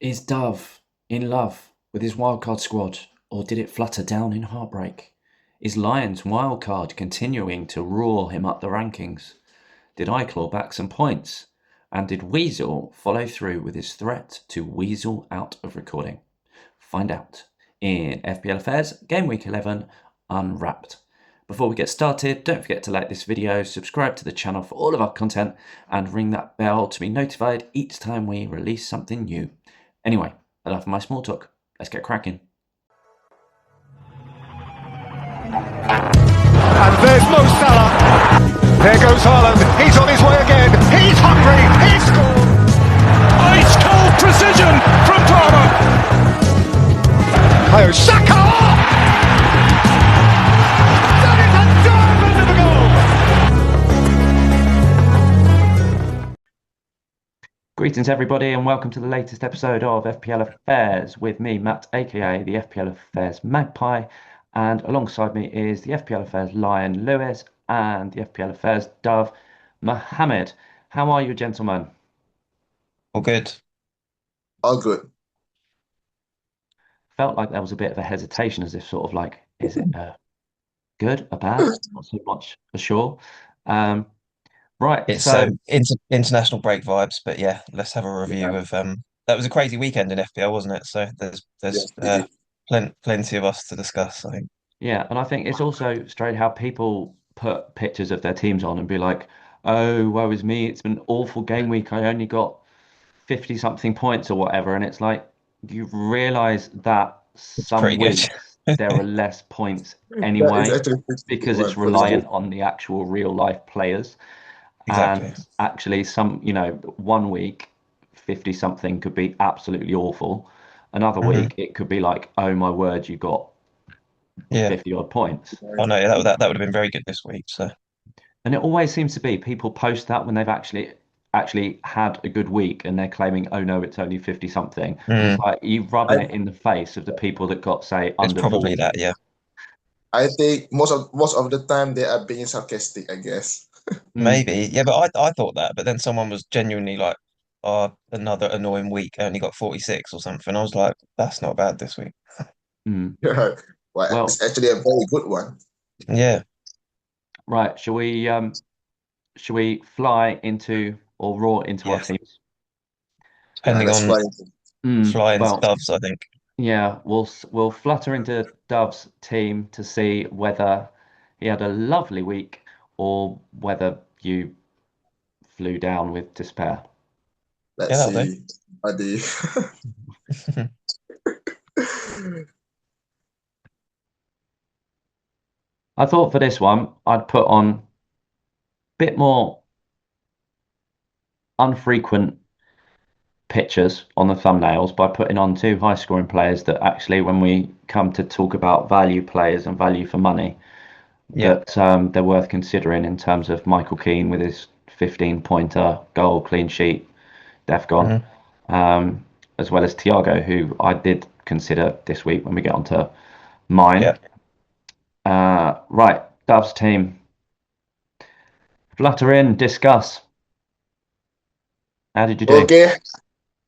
Is Dove in love with his wildcard squad, or did it flutter down in heartbreak? Is Lion's wildcard continuing to roar him up the rankings? Did I claw back some points? And did Weasel follow through with his threat to weasel out of recording? Find out in FPL Affairs Gameweek 11 Unwrapped. Before we get started, don't forget to like this video, subscribe to the channel for all of our content, and ring that bell to be notified each time we release something new. Anyway, enough of my small talk. Let's get cracking. And there's Mo Salah. There goes Haaland. He's on his way again. He's hungry. He scored. Ice cold precision from Palmer. Ayo Saka. That is a diamond of a goal. Greetings everybody and welcome to the latest episode of FPL Affairs with me, Matt, aka the FPL Affairs Magpie, and alongside me is the FPL Affairs Lion, Lewis, and the FPL Affairs Dove, Mohammed. How are you, gentlemen? All good. All good. Felt like there was a bit of a hesitation, as if sort of like, is it good, a bad, not so much a sure. Right, It's so international break vibes, but yeah, let's have a review of that was a crazy weekend in FPL, wasn't it? So there's Yes, plenty of us to discuss, I think. yeah, and I think it's also strange how people put pictures of their teams on and be like, oh, woe is me, it's been an awful game week. I only got 50 something points or whatever. And it's like, you realize that some Pretty good. weeks there are less points anyway because it's 61 reliant on the actual real life players. Exactly. And actually, one week, 50 something could be absolutely awful. Another week, it could be like, oh my word, you got Yeah. 50 odd points. Oh no, that would have been very good this week. So And it always seems to be people post that when they've actually had a good week and they're claiming, oh no, it's only 50 something. It's like you rubbing it in the face of the people that got, say, it's under probably 40. that, yeah. I think most of the time they are being sarcastic, I guess. Maybe. Yeah, but I thought that, but then someone was genuinely like, oh, another annoying week, I only got 46 or something. I was like, that's not bad this week. Mm. Well, Well, it's actually a very good one. Yeah. right. Shall we fly into or roar into our Yeah. teams? Depending Let's on fly into flying Well, doves, I think. yeah, we'll flutter into Dove's team to see whether he had a lovely week or whether you flew down with despair. Yeah, Let's that'll see. What do you... I thought for this one I'd put on a bit more unfrequent pictures on the thumbnails by putting on two high scoring players that actually, when we come to talk about value players and value for money, Yeah. that they're worth considering in terms of Michael Keane with his 15-pointer goal, clean sheet, Defcon, as well as Thiago, who I did consider this week when we get onto mine. Yeah. Right, Dove's team. Flutter in, discuss. How did you do? Okay.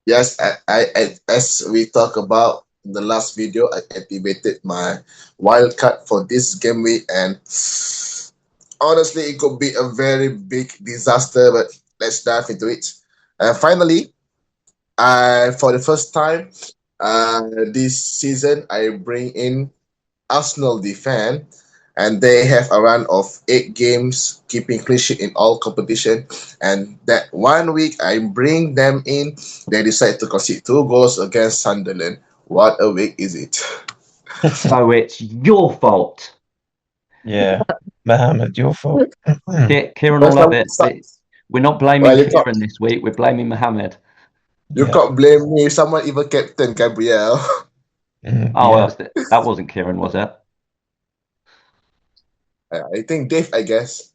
Yes, I as we talked about in the last video, I activated my wildcard for this game week, and honestly, it could be a very big disaster. But let's dive into it. And finally, for the first time this season, I bring in Arsenal defense, and they have a run of 8 games, keeping clean sheet in all competition. And that one week, I bring them in. They decide to concede 2 goals against Sunderland. What a week is it? So it's your fault. Yeah. Mohammed, your fault. Kieran will love it. We're not blaming Well, Kieran this week. We're blaming Mohammed. You Yeah. can't blame me. Someone even captain Gabriel. Oh, Yeah. that wasn't Kieran, was it? I think Dave, I guess.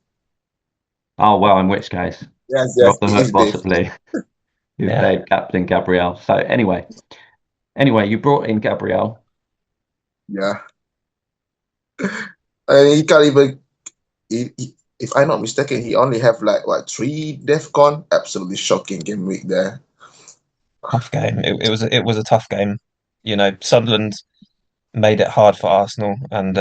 Oh, well, in which case, Yes, you're off the it hook is Dave. possibly. You've Yeah. Dave, Captain Gabriel. So anyway, you brought in Gabriel. Yeah. He can't even. If I'm not mistaken, he only have like 3 DEFCON. Absolutely shocking game week there. Tough game. It was a tough game. You know, Sunderland made it hard for Arsenal, and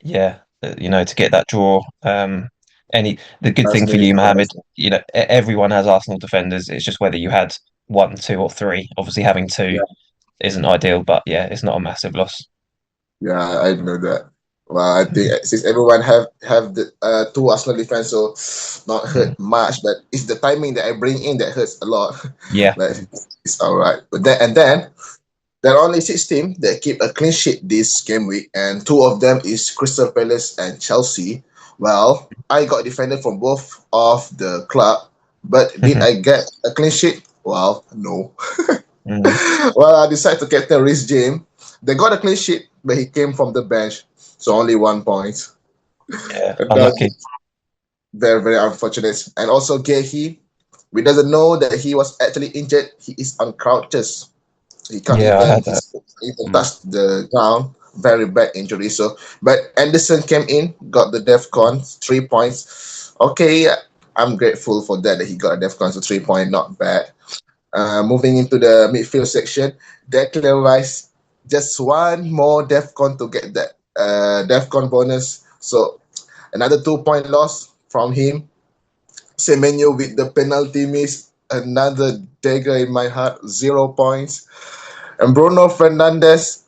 yeah, you know, to get that draw. The good Last thing for minute you, Mohammed, chance. you know, everyone has Arsenal defenders. It's just whether you had one, two, or three. Obviously, having two Yeah, isn't ideal, but yeah, it's not a massive loss. yeah, I know that. Well, I think since everyone have the two Arsenal defense, so not Mm. hurt much. But it's the timing that I bring in that hurts a lot. Yeah, But it's all right. But then there are only 6 teams that keep a clean sheet this game week, and two of them is Crystal Palace and Chelsea. Well, I got defended from both of the club, but did I get a clean sheet? Well, no. Mm. Well, I decided to captain Rhys James. They got a clean sheet, but he came from the bench, so only 1 point. Yeah, That's unlucky. very, very unfortunate. And also Gehi, we doesn't know that he was actually injured. He is on crutches. He can't Yeah, I even had that. he's even Mm. touch the ground. Very bad injury. So, but Anderson came in, got the DEFCON 3 points. Okay, I'm grateful for that he got a DEFCON, so 3 point, not bad. Moving into the midfield section, Declan Rice, just one more DEFCON to get that DEFCON bonus. So another 2 point loss from him. Semenyo with the penalty miss, another dagger in my heart, 0 points. And Bruno Fernandes,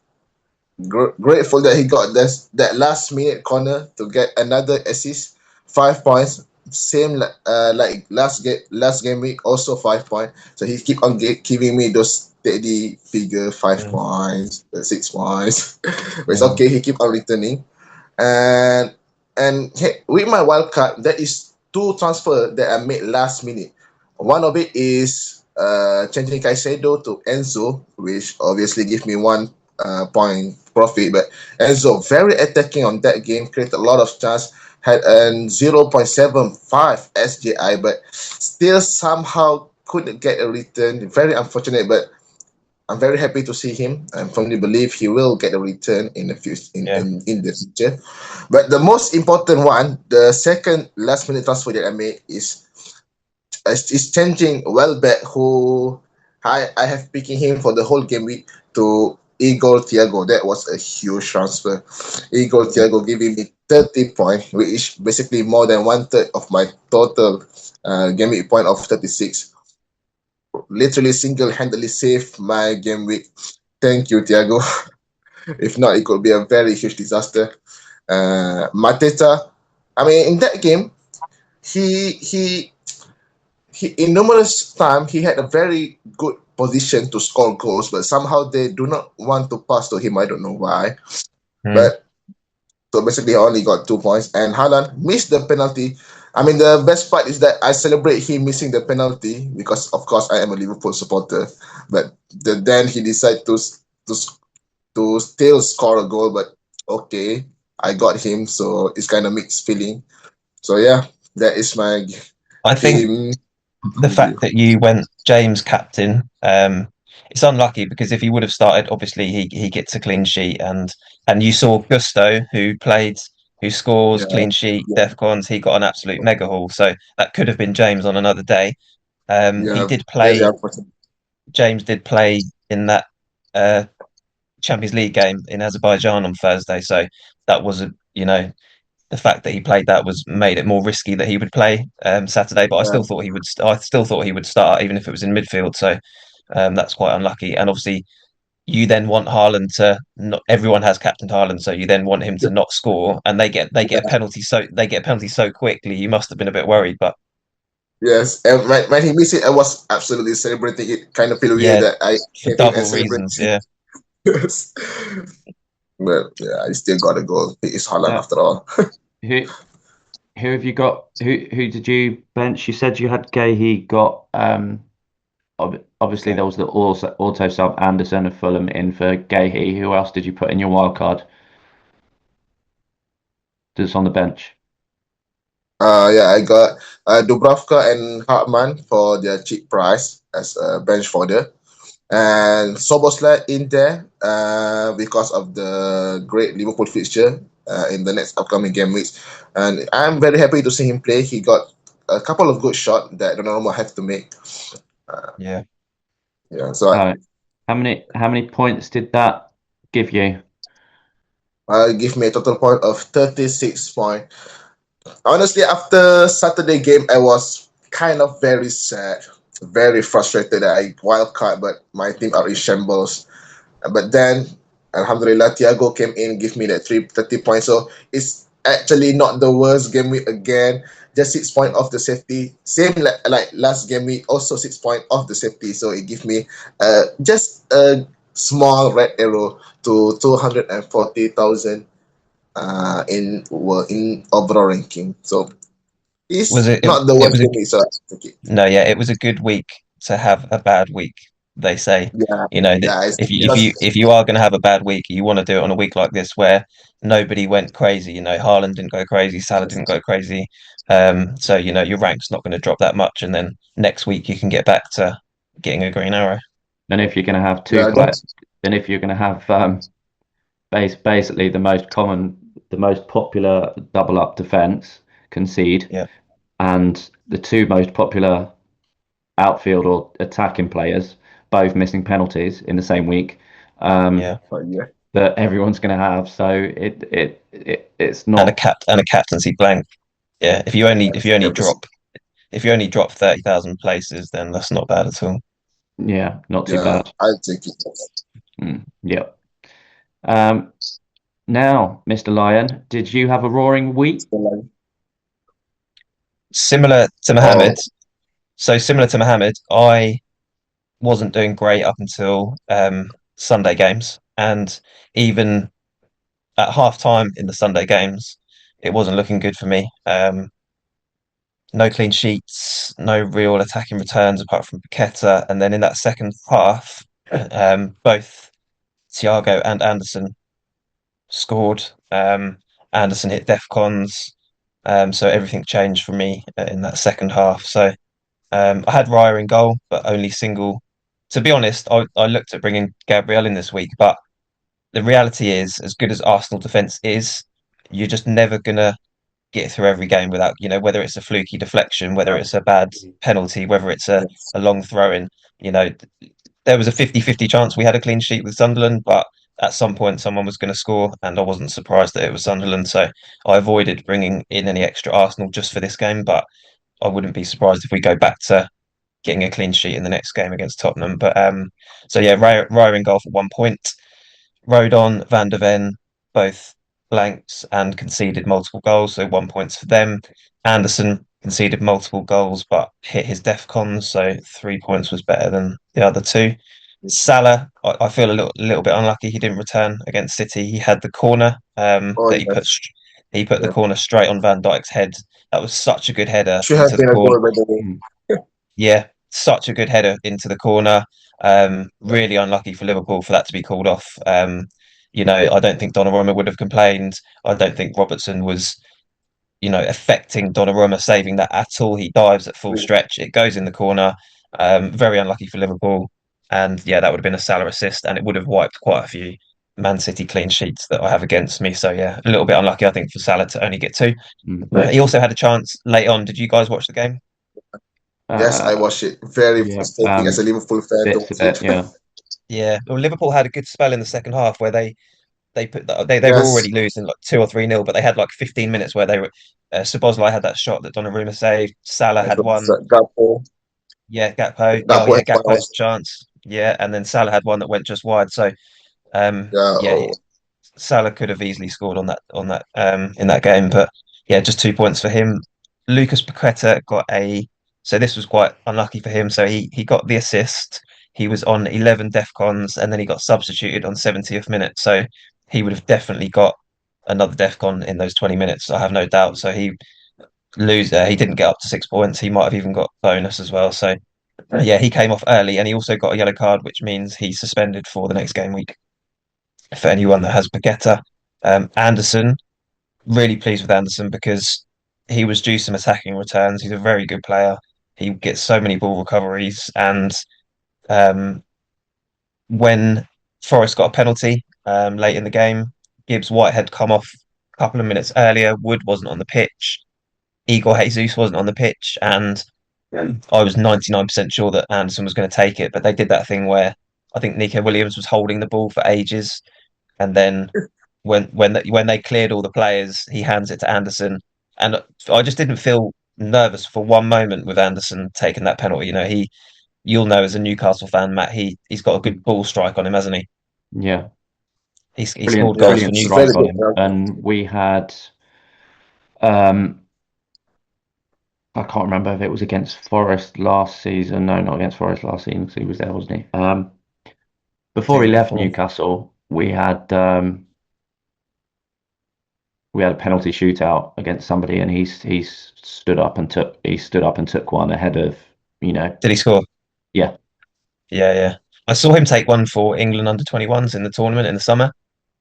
grateful that he got that last minute corner to get another assist, 5 points. Same like last game week, also 5 points. So he keep on giving me those steady figure, five Mm. points, 6 points. But it's Mm. okay. He keep on returning, and hey, with my wild card, there is two transfer that I made last minute. One of it is changing Caicedo to Enzo, which obviously give me 1 point profit. But Enzo very attacking on that game, created a lot of chance, had a 0.75 SJI, but still somehow couldn't get a return. Very unfortunate, but I'm very happy to see him. I firmly believe he will get a return in the future. Yeah, In the future, but the most important one, the second last minute transfer that I made is changing Welbeck, who I have picking him for the whole game week to Igor Thiago. That was a huge transfer. Igor Thiago giving me 30 points, which is basically more than 1/3 of my total game week point of 36. Literally single-handedly saved my game week. Thank you, Thiago. If not, it could be a very huge disaster. Mateta, I mean, in that game, he he in numerous times he had a very good position to score goals, but somehow they do not want to pass to him. I don't know why. mm. But so basically, I only got 2 points, and Haaland missed the penalty. I mean, the best part is that I celebrate him missing the penalty because, of course, I am a Liverpool supporter. But then he decided to to still score a goal. But okay, I got him, so it's kind of mixed feeling. So yeah, that is my I think game the review. fact that you went James captain, it's unlucky because if he would have started, obviously he gets a clean sheet, and you saw Gusto who scores Yeah, clean sheet, yeah, Defcons, he got an absolute mega haul. So that could have been James on another day. He yeah. did Very play. unfortunate. James did play in that uh, Champions League game in Azerbaijan on Thursday. So that was a you know the fact that he played that was made it more risky that he would play Saturday. But I Yeah. still thought he would. I still thought he would start even if it was in midfield. So that's quite unlucky. And obviously, you then want Haaland to. Not everyone has captained Haaland, so you then want him to not score, and they get a penalty. So they get a penalty so quickly. You must have been a bit worried, but Yes, and when he missed it, I was absolutely celebrating it. Kind of feel weird yeah, that I for came in and double celebrated reasons. it. Yeah, Yes. But yeah, I still got a goal. It is Haaland Uh, after all. who who have you got? Who did you bench? You said you had Gay. He got obviously okay. there was the auto sub Anderson of Fulham in for Gahey. Who else did you put in your wild card? That's on the bench. Yeah, I got Dubravka and Hartman for their cheap price as a bench fodder. And Soboslai in there because of the great Liverpool fixture in the next upcoming game weeks. And I'm very happy to see him play. He got a couple of good shots that Donnarumma have to make. Yeah. Yeah. So Oh, how many points did that give you? give me a total point of 36 point. Honestly, after Saturday game, I was kind of very sad, very frustrated that I wild card, but my team are in shambles. But then, Alhamdulillah, Thiago came in, give me that 30 points. So it's actually not the worst game week again. Just 6 point off the safety. Same like last game week, also 6 point off the safety. So it gives me just a small red arrow to 240,000 in overall ranking. So Was it's it? not the It worst was a game week. So I take it. No, yeah, it was a good week to have a bad week. They say, Yeah, that yeah. It's if you are going to have a bad week, you want to do it on a week like this where nobody went crazy. Haaland didn't go crazy, Salah didn't go crazy. So your rank's not going to drop that much, and then next week you can get back to getting a green arrow. Then if you're going to have yeah. then if you're going to have basically the most popular double up defense concede, Yeah, and the two most popular outfield or attacking players both missing penalties in the same week. Um, yeah, Yeah. that everyone's going to have. So it's and a not, captaincy blank. Yeah, if you only drop 30,000 places, then that's not bad at all. yeah, not too Yeah, bad. I take it. Yeah. Um, Now, Mr. Lion, did you have a roaring week? Similar to Oh, Mohammed, similar to Mohammed, I wasn't doing great up until Sunday games, and even at half time in the Sunday games, it wasn't looking good for me. No clean sheets, no real attacking returns apart from Paqueta, and then in that second half, both Thiago and Anderson scored. Anderson hit defcons, so everything changed for me in that second half. So I had Raya in goal, but only single. To be honest, I looked at bringing Gabriel in this week, but the reality is, as good as Arsenal defense is, you're just never gonna get through every game without, whether it's a fluky deflection, whether it's a bad penalty, whether it's a long throw in. You know, there was a 50-50 chance we had a clean sheet with Sunderland, but at some point someone was going to score, and I wasn't surprised that it was Sunderland. So I avoided bringing in any extra Arsenal just for this game, but I wouldn't be surprised if we go back to getting a clean sheet in the next game against Tottenham. But so yeah, Raya in goal for 1 point. Rodon, Van der Ven, both blanks and conceded multiple goals, so 1 point for them. Anderson conceded multiple goals but hit his defcons, so 3 points was better than the other two. Salah, I feel a little bit unlucky. He didn't return against City. He had the corner oh that yes. he put the Yeah. corner straight on Van Dijk's head. That was such a good header Should have into the been a corner. goal by the way. Mm. Yeah, such a good header into the corner. Really unlucky for Liverpool for that to be called off. I don't think Donnarumma would have complained. I don't think Robertson was, affecting Donnarumma saving that at all. He dives at full stretch. It goes in the corner. Very unlucky for Liverpool. And yeah, that would have been a Salah assist, and it would have wiped quite a few Man City clean sheets that I have against me. So yeah, a little bit unlucky, I think, for Salah to only get two. He also had a chance late on. Did you guys watch the game? Yes, I Uh, watched it. Very yeah, frustrating as a Liverpool fan to bits of watch it, it. yeah. Yeah, well, Liverpool had a good spell in the second half where they were Yes, already losing like 2 or 3-0, but they had like 15 minutes where they were. Szoboszlai had that shot that Donnarumma saved. Salah and had one. Gakpo, Yeah, Gakpo. Oh Gakpo yeah, and one Gakpo had a also. chance. Yeah, and then Salah had one that went just wide. So Yeah, yeah, oh, Salah could have easily scored on that in that game, but yeah, just 2 points for him. Lucas Paqueta got a so this was quite unlucky for him. So he got the assist. He was on 11 defcons, and then he got substituted on 70th minute. So he would have definitely got another defcon in those 20 minutes. I have no doubt. So he didn't get up to 6 points. He might have even got bonus as well. So yeah, he came off early, and he also got a yellow card, which means he's suspended for the next game week for anyone that has Paqueta. Anderson, really pleased with Anderson because he was due some attacking returns. He's a very good player. He gets so many ball recoveries, and um, when Forest got a penalty late in the game, Gibbs White had come off a couple of minutes earlier. Wood wasn't on the pitch. Igor Jesus wasn't on the pitch, and I was 99% sure that Anderson was going to take it, but they did that thing where I think Nico Williams was holding the ball for ages, and then when they cleared all the players, he hands it to Anderson, and I just didn't feel nervous for one moment with Anderson taking that penalty. You know, you'll know as a Newcastle fan, Matt, he's got a good ball strike on him, hasn't he? Yeah, He scored goals for brilliant strike Newcastle. on him. And we had, um, I can't remember if it was against Forest last season. No, not against Forest last season because he was there, wasn't he? Before he left Newcastle, we had a penalty shootout against somebody, and he stood up and took one ahead of, you know. Did he score? Yeah. Yeah. I saw him take one for England under-21s in the tournament in the summer,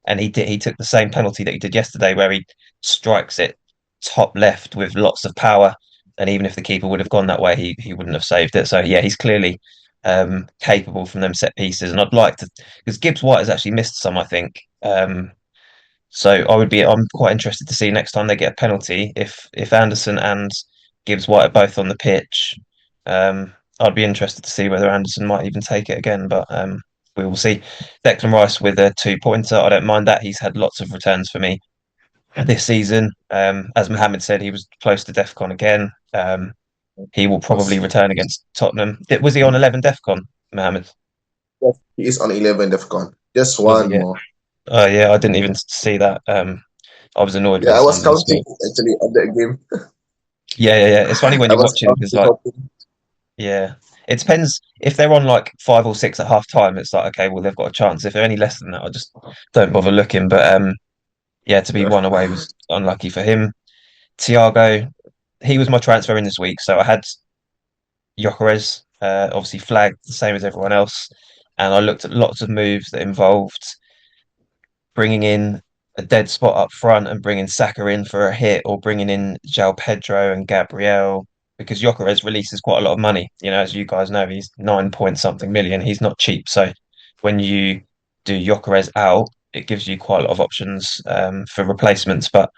and he took the same penalty that he did yesterday, where he strikes it top left with lots of power, and even if the keeper would have gone that way, he wouldn't have saved it. So yeah, he's clearly capable from them set pieces, and I'd like to, because Gibbs White has actually missed some, I think. So I'm quite interested to see next time they get a penalty if Anderson and Gibbs White are both on the pitch. I'd be interested to see whether Anderson might even take it again, but we will see. Declan Rice with a 2-pointer. I don't mind that. He's had lots of returns for me this season. As Mohammed said, he was close to DEFCON again. He will probably return against Tottenham. Was he on 11 DEFCON, Mohammed? Yes, he is on 11 DEFCON. Just Was he? one more. Oh yeah, I didn't even see that. I was annoyed. Yeah, I was counting actually on that game. Yeah. It's funny when you're watching because yeah, it depends if they're on like 5 or 6 at half time. It's like okay, well they've got a chance. If they're any less than that, I just don't bother looking. But yeah, to be one away was unlucky for him. Thiago, he was my transfer in this week, so I had Gyökeres obviously flagged the same as everyone else, and I looked at lots of moves that involved bringing in a dead spot up front and bringing Saka in for a hit, or bringing in João Pedro and Gabriel, because Gyökeres releases quite a lot of money. You know, as you guys know, he's 9 point something million. He's not cheap. So when you do Gyökeres out, it gives you quite a lot of options for replacements. But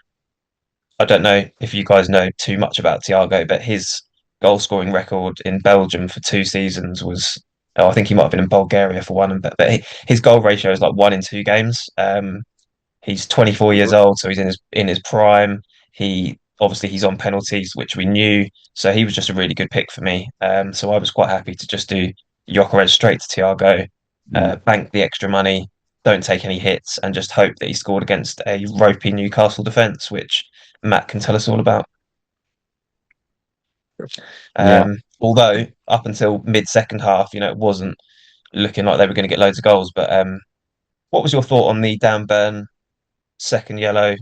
I don't know if you guys know too much about Thiago, but his goal scoring record in Belgium for 2 seasons was, oh, I think he might have been in Bulgaria for one, but his goal ratio is like 1 in 2 games. He's 24 years old, so he's in his prime. He's on penalties, which we knew, so he was just a really good pick for me. So I was quite happy to just do Gyökeres straight to Thiago, bank the extra money, don't take any hits, and just hope that he scored against a ropey Newcastle defence, which Matt can tell us all about. Although up until mid-second half, you know, it wasn't looking like they were going to get loads of goals. But what was your thought on the Dan Burn second yellow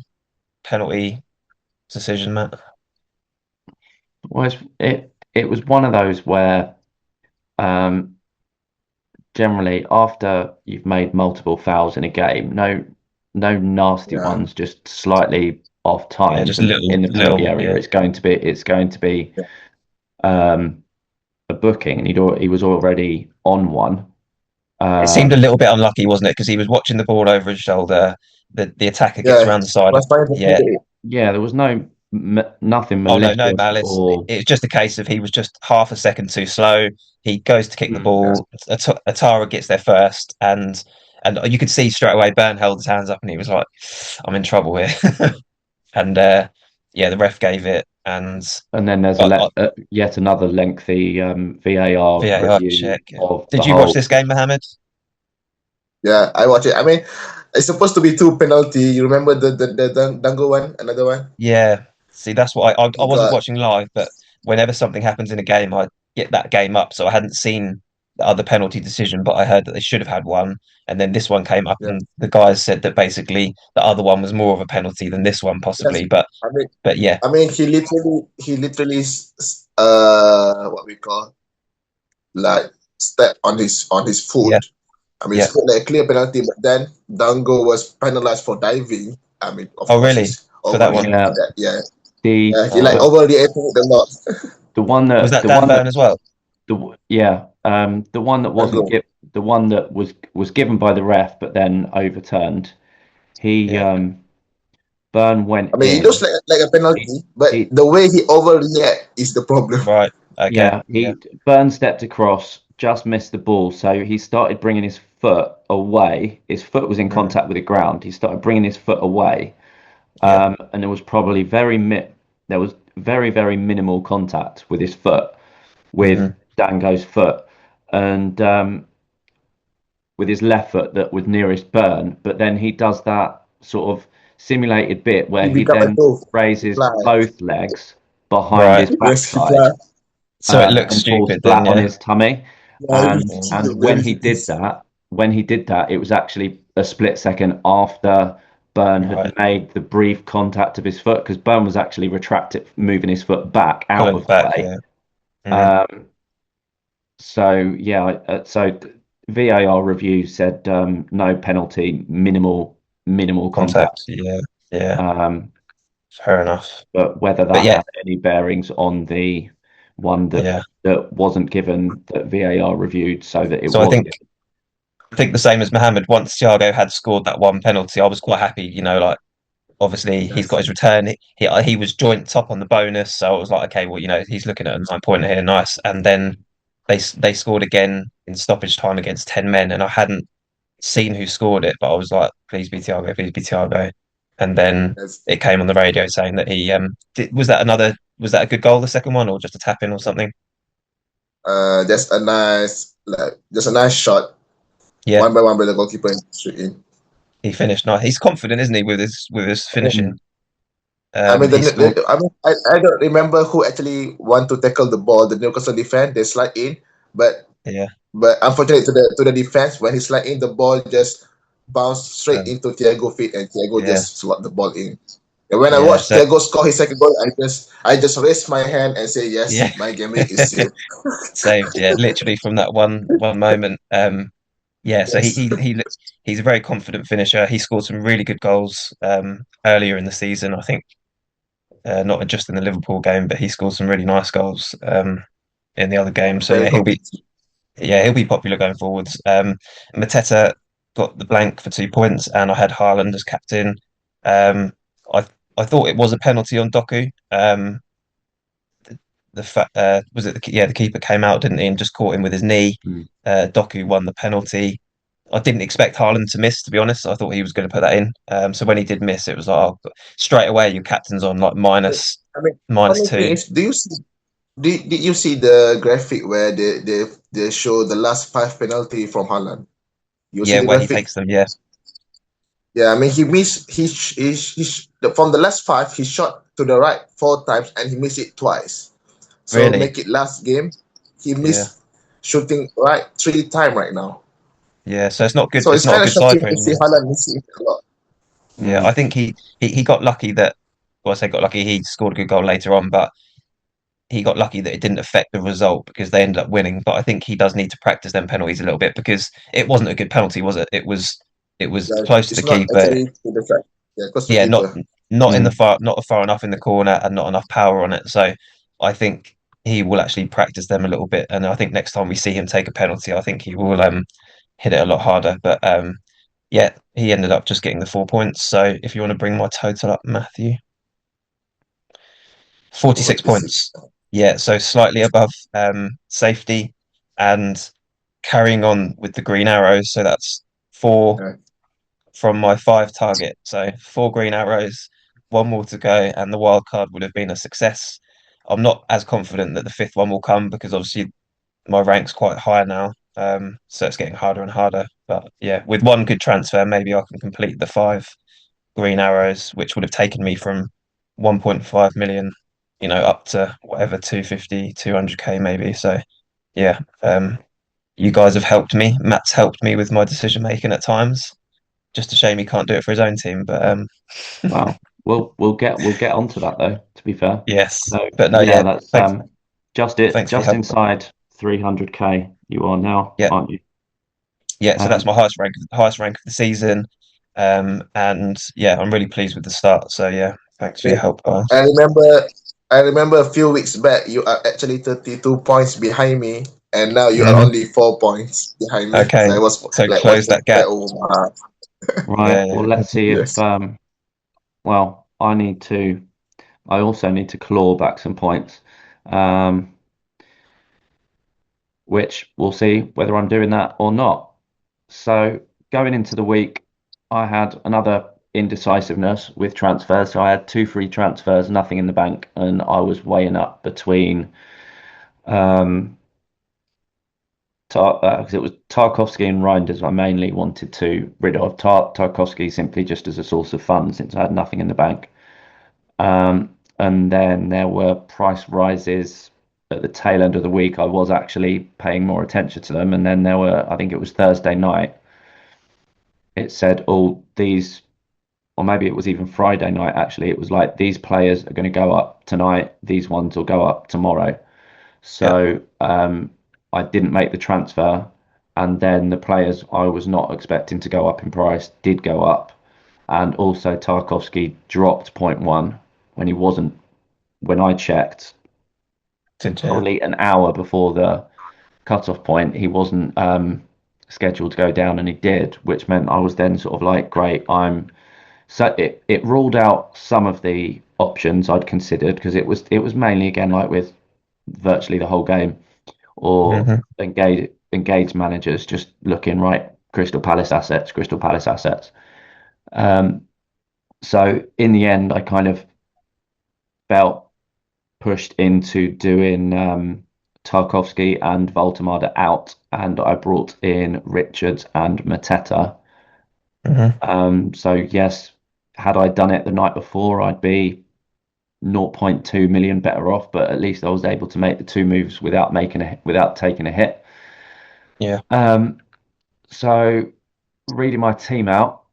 penalty decision, Matt? Well, it was one of those where generally after you've made multiple fouls in a game, no nasty ones, just slightly off time, just in the penalty area. It's going to be a booking, and he was already on one. It seemed a little bit unlucky, wasn't it? Because he was watching the ball over his shoulder. The attacker gets around the side. There was nothing malicious. Oh no malice. It's just a case of he was just half a second too slow. He goes to kick the ball. Atara gets there first, and you could see straight away Burn held his hands up, and he was like, "I'm in trouble here." And the ref gave it, and then there's yet another lengthy VAR review check. Of Did you watch this game, Mohammed? Yeah, I watched it. I mean, it's supposed to be 2 penalty. You remember the Dango one, another one? Yeah. See, that's what I wasn't watching live, but whenever something happens in a game, I get that game up. So I hadn't seen the other penalty decision, but I heard that they should have had one. And then this one came up, and the guys said that basically the other one was more of a penalty than this one, possibly. Yes. But yeah. I mean, he literally, what we call, like, step on his foot. Yeah. I mean, it's like a clear penalty, but then Dango was penalized for diving. I mean, really? For that one? Yeah. He like overreacted a lot. The one that was that Dan Burn as well. The one that wasn't the one that was given by the ref but then overturned. Burn went. I mean, it looks like a penalty, but the way he overreact is the problem. Right. Okay. Yeah, Yeah. Burn stepped across, just missed the ball, so he started bringing his foot away. His foot was in Mm, contact with the ground. He started bringing his foot away, yeah. and there was probably there was very minimal contact with his foot, with Hmm. Dango's foot, and with his left foot that was nearest Burn. But then he does that sort of simulated bit where He he become a then dove. He raises fly. both legs behind Right. his Yes, he backside fly. So it looks and falls stupid then, flat on yeah. his tummy. Yeah, And Mm. when he did that, it was actually a split second after Burn had Right. made the brief contact of his foot, because Burn was actually retracted, moving his foot back out Pulling of it the back, way. yeah. Mm. Um, so VAR review said no penalty, minimal Contact, contact. yeah. Yeah. Um, Fair enough. but whether But that yeah, had any bearings on the one yeah. that wasn't given, that VAR reviewed so that it So I was think given. I think the same as Mohammed. Once Thiago had scored that one penalty, I was quite happy. Like obviously he's got Yes. his return. He was joint top on the bonus, so I was like, okay, well, he's looking at a 9 pointer here, nice. And then they scored again in stoppage time against 10 men, and I hadn't seen who scored it, but I was like, please be Thiago, please be Thiago. And then Yes. it came on the radio saying that he was that a good goal, the second one, or just a tap in or something? Just a nice shot, Yeah, one by one by the goalkeeper and straight in. he finished nice. He's confident, isn't he, with his finishing? Mm. I mean, He scored. I don't remember who actually want to tackle the ball. The Newcastle defense, they slide in, but Yeah, unfortunately to the defense, when he slide in, the ball just bounced straight um, into Thiago feet, and Thiago yeah, just slot the ball in. And when I yeah. watched So Thiago score his second goal, I just raised my hand and say, yeah, yes, my game week is saved. saved. Yeah, literally from that one moment. Yeah. So Yes, he's a very confident finisher. He scored some really good goals earlier in the season. I think not just in the Liverpool game, but he scored some really nice goals in the other games. So very yeah, confident. he'll be popular going forwards. Mateta got the blank for 2 points, and I had Haaland as captain. Um, I I thought it was a penalty on Doku. The fact was it the keeper came out, didn't he, and just caught him with his knee. Mm. Doku won the penalty. I didn't expect Haaland to miss, to be honest. I thought he was going to put that in. So when he did miss, it was like, oh, straight away your captain's on like I mean, minus funny thing two. is, did you see the graphic where they show the last five penalty from Haaland? You see Yeah, the where he graphic? takes them. Yeah, Yeah, I mean, he missed. From the last five, he shot to the right four times and he missed it twice. So really. make it last game, he Yeah, missed shooting right three times right now. yeah. So it's not good. So It's it's not a kind of good side shocking for to him. see Yeah. Haaland missing a lot. Yeah, I Mm. think he got lucky that, well, I say got lucky, he scored a good goal later on, but he got lucky that it didn't affect the result because they ended up winning. But I think he does need to practice them penalties a little bit because it wasn't a good penalty, was it? It was Yeah, close to the it's not keeper. actually to the track. Yeah, close to Yeah, not keeper. not in the Mm. far not far enough in the corner and not enough power on it. So I think he will actually practice them a little bit, and I think next time we see him take a penalty, I think he will hit it a lot harder. But yeah, he ended up just getting the 4 points. So if you want to bring my total up, Matthew. 46 46. points. Yeah, so slightly above safety and carrying on with the green arrows. So that's four Yeah. from my five target. So four green arrows, one more to go, and the wild card would have been a success. I'm not as confident that the fifth one will come because obviously my rank's quite high now. So it's getting harder and harder. But yeah, with one good transfer, maybe I can complete the five green arrows, which would have taken me from 1.5 million, up to whatever 250, 200K maybe. So yeah, you guys have helped me. Matt's helped me with my decision making at times. Just a shame he can't do it for his own team, but Wow. We'll get onto that though, to be fair. yes. So But no, yeah, yeah. that's Thanks for your just help. inside 300k you are now, Yeah, aren't you? yeah. So that's Um, my highest rank of the season. And yeah, I'm really pleased with the start. So yeah, thanks for your help, I guys. remember I remember a few weeks back you are actually 32 points behind me, and now you are Hmm. only 4 points behind me. Okay, So I was so like close watching that gap. that over my heart. right. Yeah, Well, yeah. let's see if Yes. well, I also need to claw back some points. Um, which we'll see whether I'm doing that or not. So going into the week, I had another indecisiveness with transfers. So I had 2 free transfers, nothing in the bank, and I was weighing up between because it was Tarkovsky and Reinders I mainly wanted to rid of. Tarkovsky simply just as a source of funds since I had nothing in the bank. And then there were price rises at the tail end of the week. I was actually paying more attention to them. And then there were, I think it was Thursday night, it said, oh, these, or maybe it was even Friday night, actually. It was like, these players are going to go up tonight. These ones will go up tomorrow. So I didn't make the transfer. And then the players I was not expecting to go up in price did go up. And also Tarkovsky dropped 0.1 when he wasn't, when I checked, probably an hour before the cutoff point, he wasn't scheduled to go down, and he did, which meant I was then sort of like, great, so it ruled out some of the options I'd considered because it was mainly again like with virtually the whole game or engaged managers just looking right, Crystal Palace assets. So in the end, I kind of felt pushed into doing Tarkovsky and Voltemada out, and I brought in Richards and Mateta. So yes, had I done it the night before, I'd be 0.2 million better off, but at least I was able to make the 2 moves without taking a hit. Yeah. So reading my team out,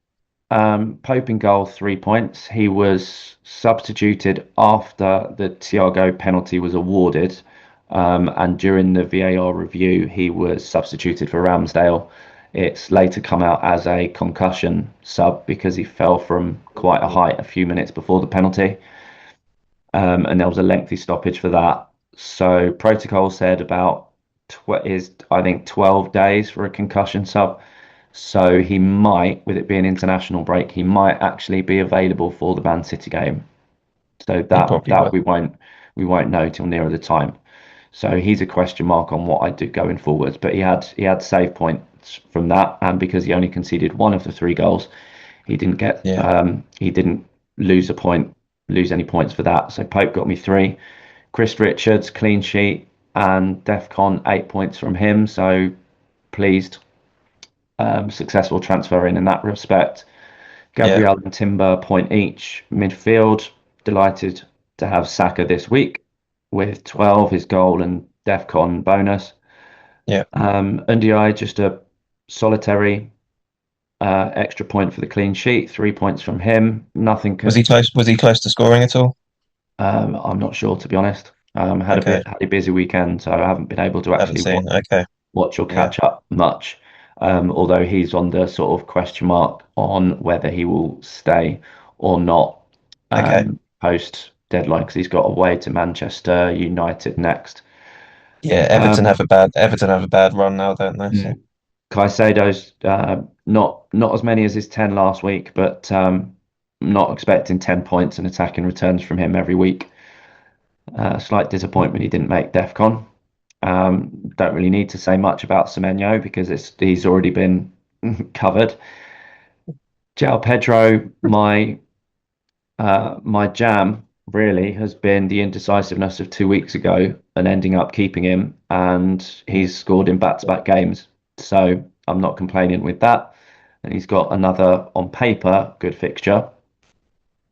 Pope in goal, 3 points. He was substituted after the Thiago penalty was awarded, and during the VAR review, he was substituted for Ramsdale. It's later come out as a concussion sub because he fell from quite a height a few minutes before the penalty, and there was a lengthy stoppage for that. So protocol said about I think 12 days for a concussion sub. So he might, with it being international break, he might actually be available for the Man City game. So that we won't know till nearer the time. So he's a question mark on what I do going forwards. But he had save points from that, and because he only conceded one of the 3 goals, he didn't get he didn't lose any points for that. So Pope got me 3. Chris Richards, clean sheet, and DEFCON 8 points from him. So pleased. Successful transfer in that respect. Gabriel and Timber, point each. Midfield, delighted to have Saka this week with 12, his goal and DEFCON bonus. Ndiaye, just a solitary extra point for the clean sheet, 3 points from him. Nothing. Was he close to scoring at all? I'm not sure, to be honest. Had a busy weekend, so I haven't been able to actually watch or catch up much. Although he's on the sort of question mark on whether he will stay or not post deadline because he's got away to Manchester United next. Yeah, Everton have a bad run now, don't they? So. Caicedo's not as many as his 10 last week, but not expecting 10 points and attacking returns from him every week. Slight disappointment he didn't make DEFCON. Don't really need to say much about Semenyo because he's already been covered. João Pedro, my jam really has been the indecisiveness of 2 weeks ago and ending up keeping him, and he's scored in back-to-back games. So I'm not complaining with that. And he's got another, on paper, good fixture.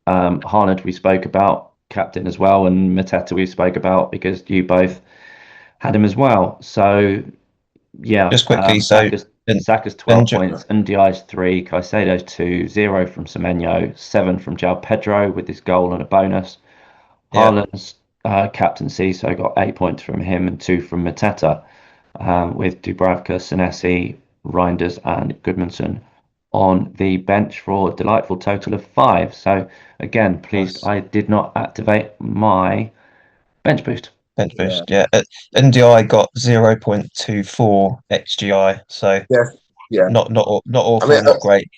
Haaland we spoke about, captain as well, and Mateta we spoke about because you both had him as well. So yeah, just quickly, Saka's 12 points, Ndiaye's 3, Caicedo's 2, 0 from Semenyo, 7 from João Pedro with his goal and a bonus. Haaland's captaincy, so got 8 points from him and 2 from Mateta, with Dubravka, Senesi, Reinders and Goodmanson on the bench for a delightful total of 5. So again, pleased I did not activate my bench boost. NDI got 0.24 XGI, so not awful, not great.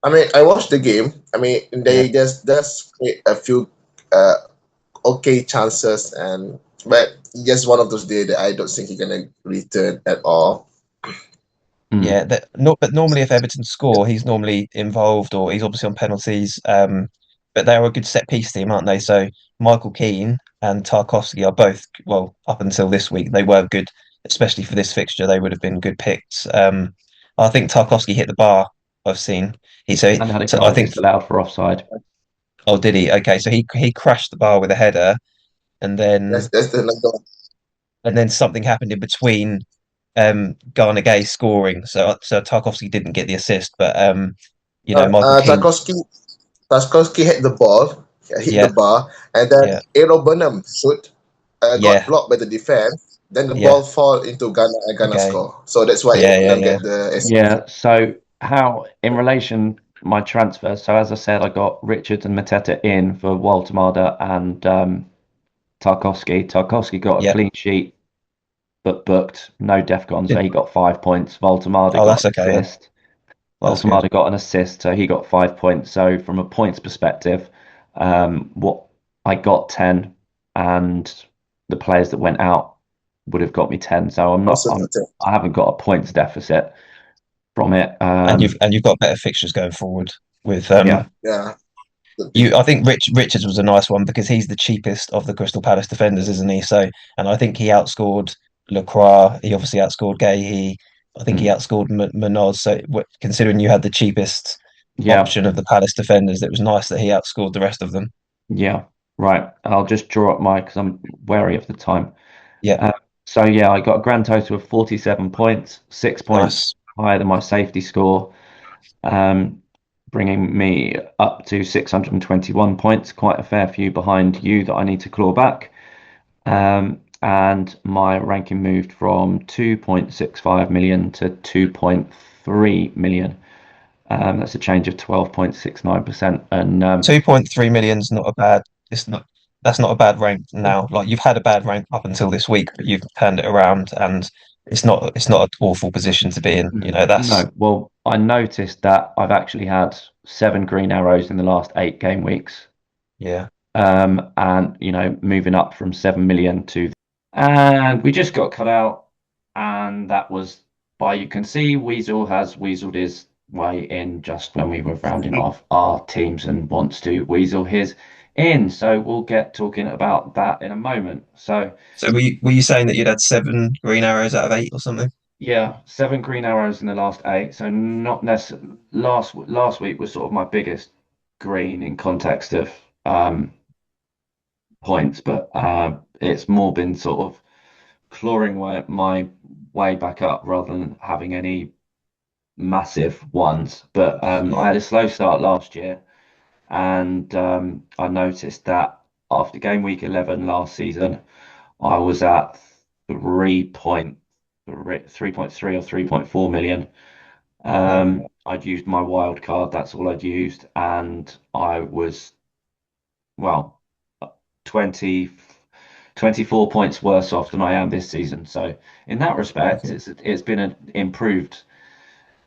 I mean, I watched the game. I mean, they just create a few okay chances, but just one of those days that I don't think he's gonna return at all. Yeah, but normally if Everton score, he's normally involved or he's obviously on penalties. But they're a good set piece team, aren't they? So Michael Keane and Tarkowski are both, well, up until this week, they were good, especially for this fixture. They would have been good picks. I think Tarkowski hit the bar. I've seen And had a so I goal think. disallowed for offside. Oh, did he? Okay, so he crashed the bar with a header, and then That's the number one. something happened in between Garner Gay scoring. So Tarkovsky didn't get the assist, but Michael Keane, Tarkowski hit the ball, hit the yeah, bar, and then yeah, Aero Burnham shoot got yeah, blocked by the defense. Then the yeah, ball fall into Ghana and Ghana okay, score. So that's why Aero yeah, yeah, Burnham yeah, get the assist. Yeah. So how in relation my transfers? So as I said, I got Richards and Mateta in for Waltemada and Tarkowski. Tarkowski got a yeah. clean sheet but booked, no defcon, so Did, he got 5 points. Voltemada oh, got that's an okay then. assist. That's good. Voltemada got an assist, so he got 5 points. So from a points perspective, what I got 10, and the players that went out would have got me 10. So Also got 10. I haven't got a points deficit from it. And you've got better fixtures going forward with Yeah, Yeah. I think Richards was a nice one because he's the cheapest of the Crystal Palace defenders, isn't he? So, and I think he outscored Lacroix. He obviously outscored Gay. I think he mm, outscored Munoz. So, considering you had the cheapest yeah, option of the Palace defenders, it was nice that he outscored the rest of them. yeah. Right. I'll just draw up my because I'm wary of the time. Yeah, Uh, so yeah, I got a grand total of 47 points, 6 points nice. higher than my safety score, um, bringing me up to 621 points, quite a fair few behind you that I need to claw back. And my ranking moved from 2.65 million to 2.3 million. That's a change of 12.69%. And 2.3 million's not a bad. It's not. That's not a bad rank now. Like you've had a bad rank up until this week, but you've turned it around, and it's not an awful position to be in. That's no, well, I noticed that I've actually had 7 green arrows in the last 8 game weeks. yeah. And moving up from 7 million to, and we just got cut out, and that was by, you can see Weasel has weaseled his way in just when we were rounding off our teams and wants to weasel his in. So we'll get talking about that in a moment. So So were you saying that you'd had 7 green arrows out of 8 or something? yeah, 7 green arrows in the last 8. So not necessarily last week was sort of my biggest green in context of points, but it's more been sort of clawing my way back up rather than having any massive ones. But I Yeah. had a slow start last year, and I noticed that after game week 11 last season, I was at 3.3 or 3.4 million. I'd used my wild card, that's all I'd used, and I was, well, 20, 24 points worse off than I am this season. So in that respect, Okay. it's been an improved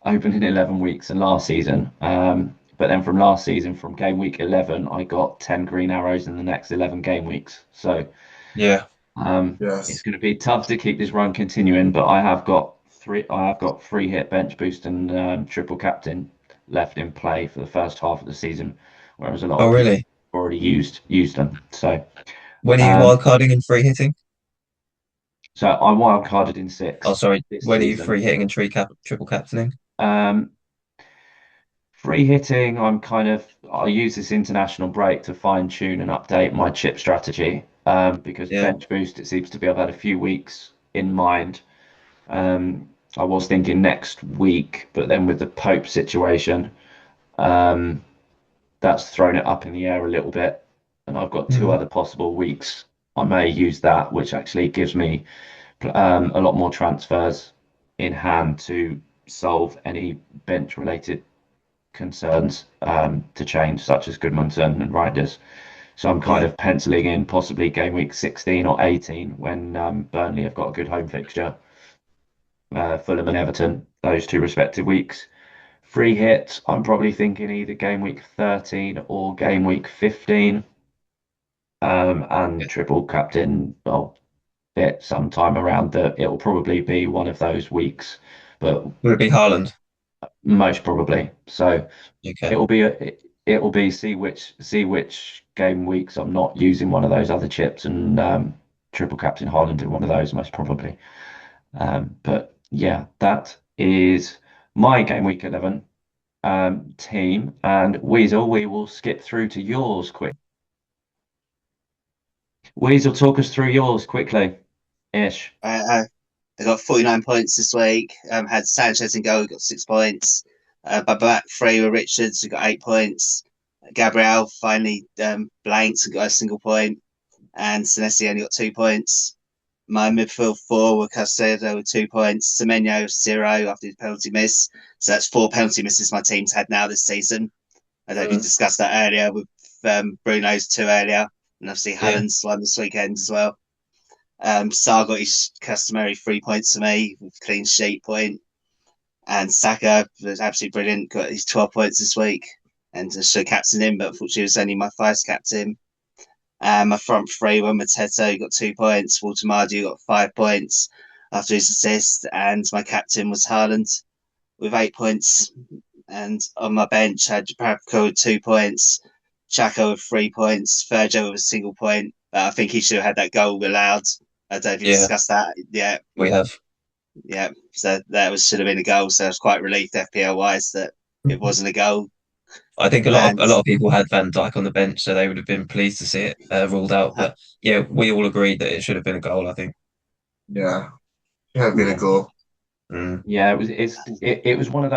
opening 11 weeks than last season. But then from last season, from game week 11, I got 10 green arrows in the next 11 game weeks. So Yeah. it's Yes. going to be tough to keep this run continuing. But I have got three. I have got free hit, bench boost, and triple captain left in play for the first half of the season, whereas a lot Oh, of people really? already used them. So When are you um, wildcarding and free hitting? I wild carded in Oh, 6 sorry. this When are you season. free hitting and triple captaining? Um, Free hitting, I use this international break to fine tune and update my chip strategy. Because Yeah. bench boost, it seems to be I've had a few weeks in mind. I was thinking next week, but then with the Pope situation, um, that's thrown it up in the air a little bit. And I've got two Mm. other possible weeks. I may use that, which actually gives me a lot more transfers in hand to solve any bench related concerns to change, such as Goodmanson and Riders. So I'm kind Yeah. of penciling in possibly game week 16 or 18 when Burnley have got a good home fixture, Fulham and Everton, those two respective weeks. Free hit, I'm probably thinking either game week 13 or game week 15. And Yeah. triple captain, well, fit sometime around that. It'll probably be one of those weeks, but Would it be Haaland? most probably. So Okay. it'll be it'll be see which game weeks I'm not using one of those other chips and triple captain Haaland in one of those most probably. But yeah, that is my game week 11 team. And Weasel, we will skip through to yours quick. Weasel, talk us through yours quickly, ish. They got 49 points this week. Had Sanchez in goal, got 6 points. By back three were Richards, who got 8 points. Gabriel finally blanked and got a single point. And Senesi only got 2 points. My midfield four were Castillejo with 2 points. Semenyo 0 after his penalty miss. So that's 4 penalty misses my team's had now this season. I don't know if you discussed that earlier with Bruno's 2 earlier. And obviously Haaland's one this weekend as well. Sar got his customary 3 points to me with clean sheet point. And Saka was absolutely brilliant, got his 12 points this week. And I should have captained him, but unfortunately it was only my vice captain. My front three were Mateta, who got 2 points. Walter Mardu got 5 points after his assist. And my captain was Haaland with 8 points. And on my bench, I had Dubravka with 2 points. Chaco with 3 points. Virgil with a single point. I think he should have had that goal allowed. I don't know if you discussed that. Yeah. We have. Yeah. So that should have been a goal. So I was quite relieved FPL wise that it wasn't a goal. I think a lot of people had Van Dijk on the bench, so they would have been pleased to see it ruled out. But yeah, we all agreed that it should have been a goal, I think. Yeah, it had been a goal. Yeah, it was one of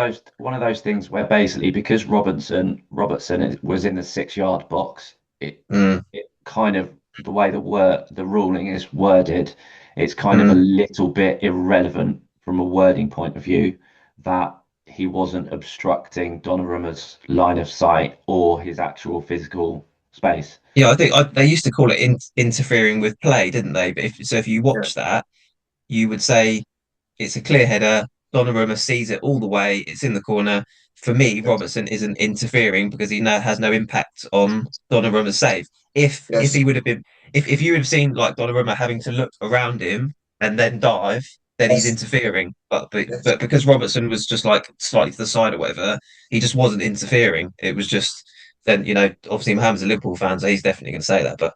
those things where basically because Robertson was in the 6 yard box, it kind of the way the ruling is worded, it's kind of a little bit irrelevant from a wording point of view that he wasn't obstructing Donnarumma's line of sight or his actual physical space. Yeah, I think they used to call it interfering with play, didn't they? But if you watch that, you would say it's a clear header. Donnarumma sees it all the way. It's in the corner. For me, Robertson isn't interfering because he now has no impact on Donnarumma's save. If he would have been, if you would have seen like Donnarumma having to look around him and then dive, then he's interfering. But because Robertson was just like slightly to the side or whatever, he just wasn't interfering. It was just then obviously Mohammed's a Liverpool fan, so he's definitely going to say that. But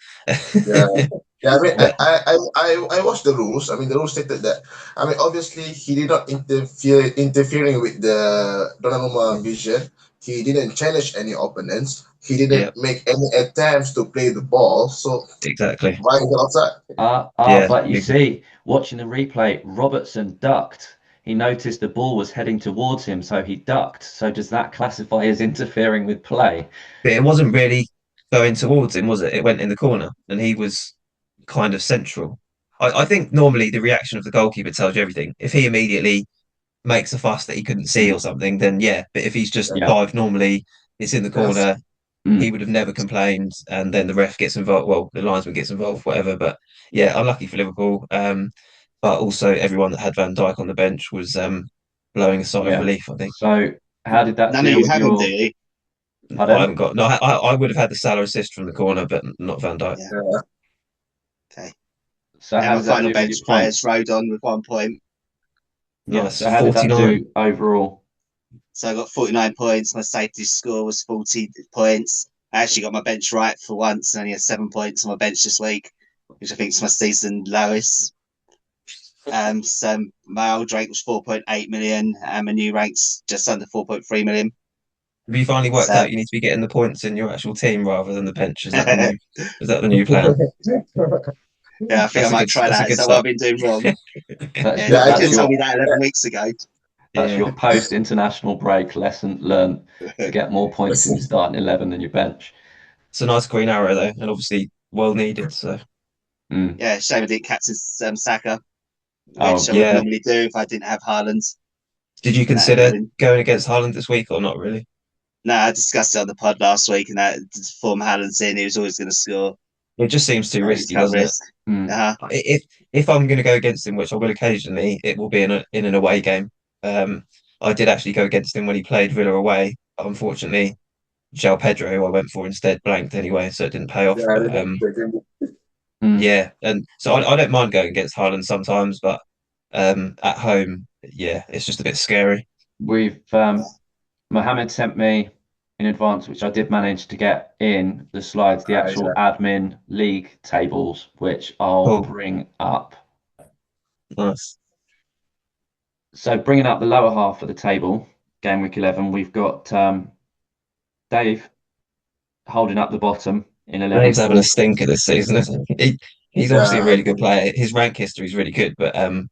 Yeah, I mean, I watched the rules. I mean, the rules stated that. I mean, obviously, he did not interfering with the Donnarumma vision. He didn't challenge any opponents. He didn't make any attempts to play the ball. So exactly. Why is it outside? But you see, watching the replay, Robertson ducked. He noticed the ball was heading towards him, so he ducked. So does that classify as interfering with play? But it wasn't really going towards him, was it? It went in the corner, and he was kind of central. I think normally the reaction of the goalkeeper tells you everything. If he immediately makes a fuss that he couldn't see or something, then yeah. But if he's just dived normally, it's in the corner, he would have never complained. And then the ref gets involved. Well, the linesman gets involved, whatever. But yeah, unlucky for Liverpool. But also everyone that had Van Dijk on the bench was blowing a sigh of relief, I think. So how did that? None of you have him, do you? I haven't got. No, I would have had the Salah assist from the corner, but not Van Dijk. Yeah. Okay. So how my final bench players Rodon with 1 point. Nice. So how did that do overall? So I got 49 points. My safety score was 40 points. I actually got my bench right for once and only had 7 points on my bench this week, which I think is my season lowest. So my old rank was 4.8 million and my new rank's just under 4.3 million. Have you finally worked out you need to be getting the points in your actual team rather than the bench? Is that the new plan? Yeah, I think I might try that. Is that what I've been doing wrong? You could tell me that 11 weeks ago. That's your post-international break lesson learned to get more points in your starting 11 than your bench. It's a nice green arrow, though, and obviously well needed. So yeah, shame I didn't captain Saka. Which I would normally do if I didn't have Haaland. Did you consider going against Haaland this week or not really? No, I discussed it on the pod last week, and that form Haaland's in, he was always going to score. It just seems too risky, doesn't it? If I'm going to go against him, which I will occasionally, it will be in an away game. I did actually go against him when he played Villa away. Unfortunately, João Pedro, I went for instead, blanked anyway, so it didn't pay off. Yeah, and so I don't mind going against Haaland sometimes, but at home, yeah, it's just a bit scary. We've Mohammed sent me in advance, which I did manage to get in the slides, the actual admin league tables, which I'll Cool, bring up. nice. So bringing up the lower half of the table, game week 11, we've got Dave holding up the bottom in 11 Dave's having a points. stinker this season, isn't he? He's obviously a Yeah. really good player. His rank history is really good, but I mean,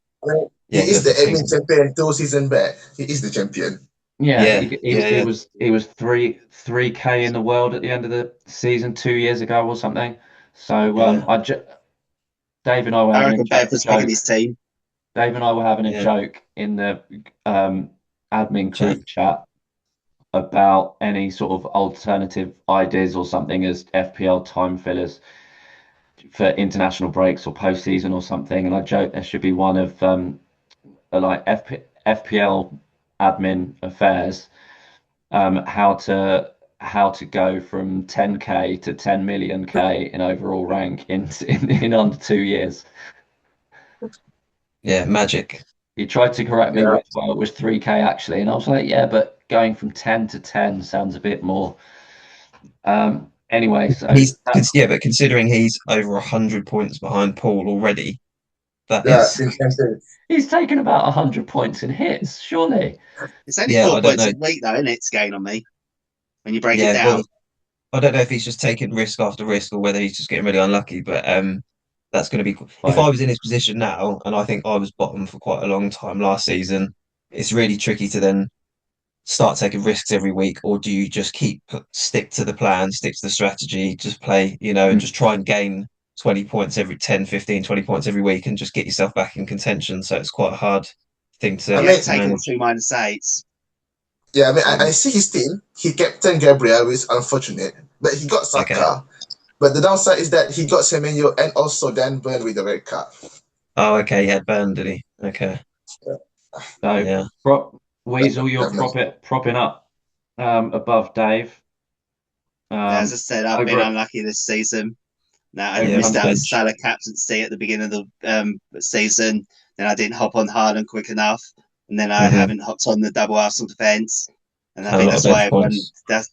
he yeah, he's is had the some admin stinkers. champion 2 seasons back. He is the champion. Yeah, Yeah, yeah, yeah, he was 3K in the world at the end of the season 2 years ago or something. So yeah, Dave and I were I having a reckon Bedford's picking joke. his team. Dave and I were having a yeah. joke in the admin Chat. group chat about any sort of alternative ideas or something as FPL time fillers for international breaks or postseason or something. And I joke there should be one of like FPL admin affairs, how to go from 10K to 10 million K in overall rank in under 2 years. Yeah, magic. He tried to correct me Yeah. with, well, it was 3K actually, and I was like, yeah, but going from 10 to 10 sounds a bit more. Anyway, so Yeah, but considering he's over 100 points behind Paul already, that Yeah, is, in champion. he's taken about 100 points in hits, surely. It's only yeah, 4 I don't points know. a week, though, isn't it, to gain on me when you break it Yeah, down. well, I don't know if he's just taking risk after risk or whether he's just getting really unlucky, but that's going to be if I Both. was in his position now, and I think I was bottom for quite a long time last season, it's really tricky to then start taking risks every week, or do you just stick to the plan, stick to the strategy, just play, and just try and gain 20 points every 10, 15, 20 points every week and just get yourself back in contention. So it's quite a hard thing I Yeah, mean, to taking the manage. 2-8s. yeah, I mean, I Um, see his team. He captain Gabriel, which is unfortunate, but he got okay. Saka. But the downside is that he got Semenyo and also Dan Burn with the red card. Oh, okay. He had Burn, did he? Okay. So Yeah. Weasel, you're That makes- propping up above Dave. As I said, I've been Over unlucky this season. Now I over Yeah, missed out on bench. Salah captaincy at the beginning of the season. Then I didn't hop on Haaland quick enough, and then I Mhm. haven't hopped on the double Arsenal defence. And I Had a think lot of that's why bench everyone. points.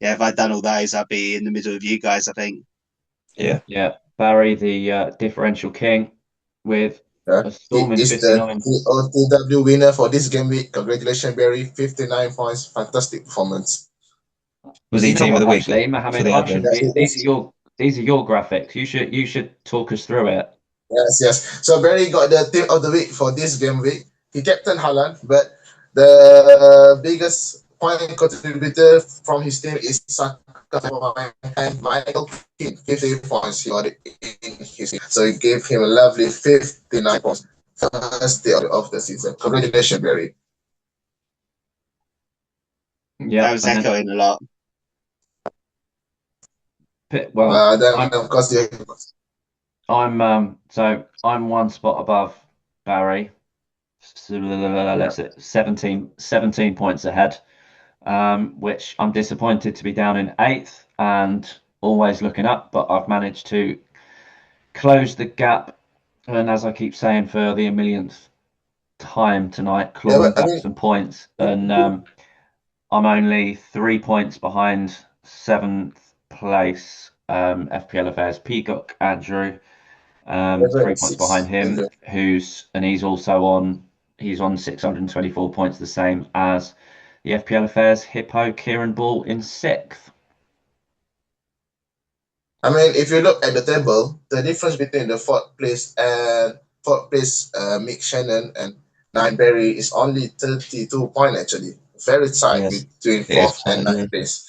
If I'd done all those, I'd be in the middle of you guys. I think. Yeah. Yeah, Barry, the differential king with Yeah. a He storming is the 59. TOTW winner for this game week. Congratulations, Barry. 59 points. Fantastic performance. Was he You know team of the what, week actually, for Mohammed, the I admin? should Yeah, be. he is. These are your graphics. You should talk us through it. Yes. So Barry got the team of the week for this game week. He captain Haaland, but the biggest point contributor from his team is Saka and Michael Keane, 50 points he got it in his team. So he gave him a lovely 59 points. First day of the season. Congratulations, Barry. Yeah, I was echoing a lot. well, Then of course I'm one spot above Barry. So, let's say 17 points ahead, which I'm disappointed to be down in 8th and always looking up, but I've managed to close the gap. And as I keep saying for the millionth time tonight, clawing back some points. And I'm only 3 points behind 7th place FPL Affairs Peacock Andrew. 3 points behind him, he's on 624 points, the same as the FPL Affairs Hippo Kieran Ball in 6th. I mean, if you look at the table, the difference between the fourth place Mick Shannon and Nine Berry is only 32 points actually. Very tight Yes. between It is fourth and tight, ninth place.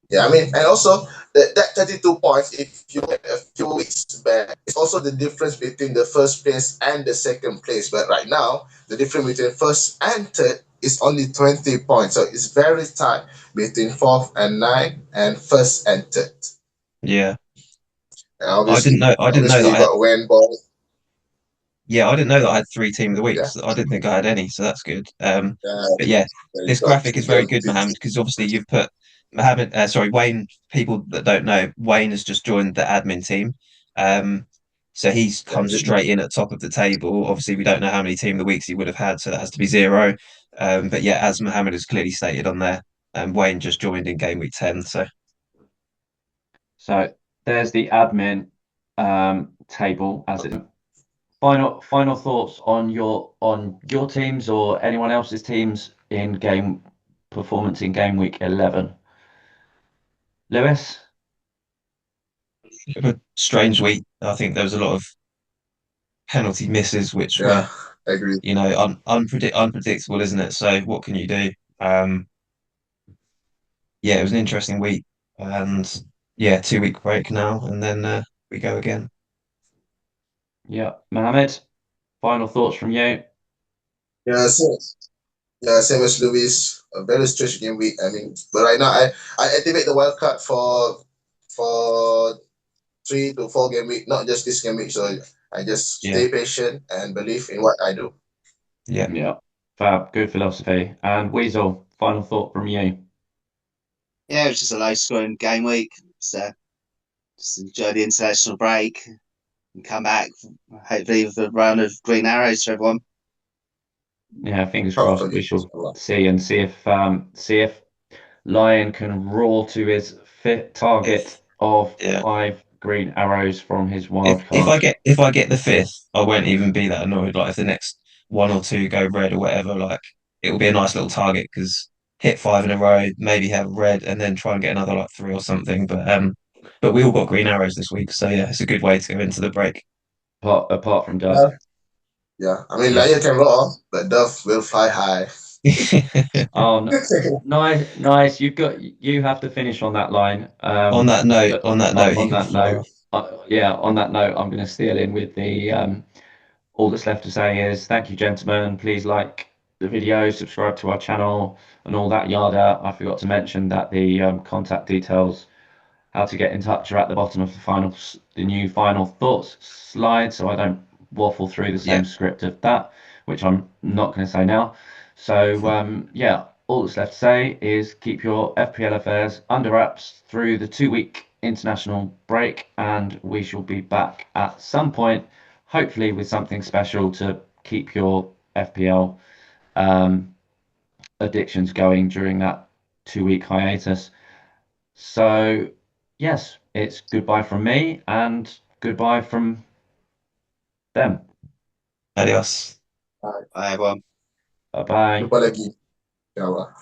Yeah, I mean, and also that 32 points, if you look at a few weeks back, it's also the difference between the first place and the second place. But right now, the difference between first and third is only 20 points. So it's very tight between fourth and ninth and first and third. Yeah. And obviously, I didn't know that you got Wayne Ball. Yeah, I didn't know that I had 3 team of the week. Yeah. So I didn't think I had any, so that's good. But There yeah, you this go. graphic is very Yeah, good, Mohammed, because obviously you've put Wayne. People that don't know, Wayne has just joined the admin team, So he's come straight in at top of the table. Obviously, we don't know how many team of the weeks he would have had, so that has to be 0. But yeah, as Mohammed has clearly stated on there, Wayne just joined in game week 10. So there's the admin table as it. Final thoughts on your teams or anyone else's teams in game performance in game week 11. Lewis? A strange week. I think there was a lot of penalty misses, which were, I agree. unpredictable, isn't it? So what can you do? Yeah, it was an interesting week, and yeah, 2 week break now, and then we go again. Yeah, Mohammed, final thoughts from you? Yeah, same as Luis. A very strange game week. I mean, but right now I activate the wild card for 3 to 4 game week, not just this game week. So I just stay patient and believe in what I do. Yeah, fab, good philosophy. And Weasel, final thought from you? Yeah, it was just a low scoring game week. So just enjoy the international break and come back, hopefully, with a run of green arrows for everyone. Yeah, fingers crossed. We shall see if Lion can roar to his fit target of Yeah. 5 green arrows from his wild If I card. get the 5th, I won't even be that annoyed. Like if the next 1 or 2 go red or whatever, like it will be a nice little target because hit 5 in a row, maybe have red, and then try and get another like 3 or something. But we all got green arrows this week, so yeah, it's a good way to go into the break. Apart from Dove. Yeah, I mean, Yeah. Lion can roar, but Dove will fly high. Oh, nice. You have to finish on that line. On that note, On he can that fly note, off. yeah. On that note, I'm going to steal in with the all that's left to say is thank you, gentlemen. Please like the video, subscribe to our channel, and all that yada. I forgot to mention that the contact details, how to get in touch, are at the bottom of the new final thoughts slide, so I don't waffle through the Yeah, same script of that, which I'm not going to say now. So yeah, all that's left to say is keep your FPL affairs under wraps through the 2 week international break, and we shall be back at some point, hopefully with something special to keep your FPL addictions going during that 2 week hiatus. So yes, it's goodbye from me and goodbye from them. adios. Bye, everyone. Bye bye. Lupa lagi. Ya Allah.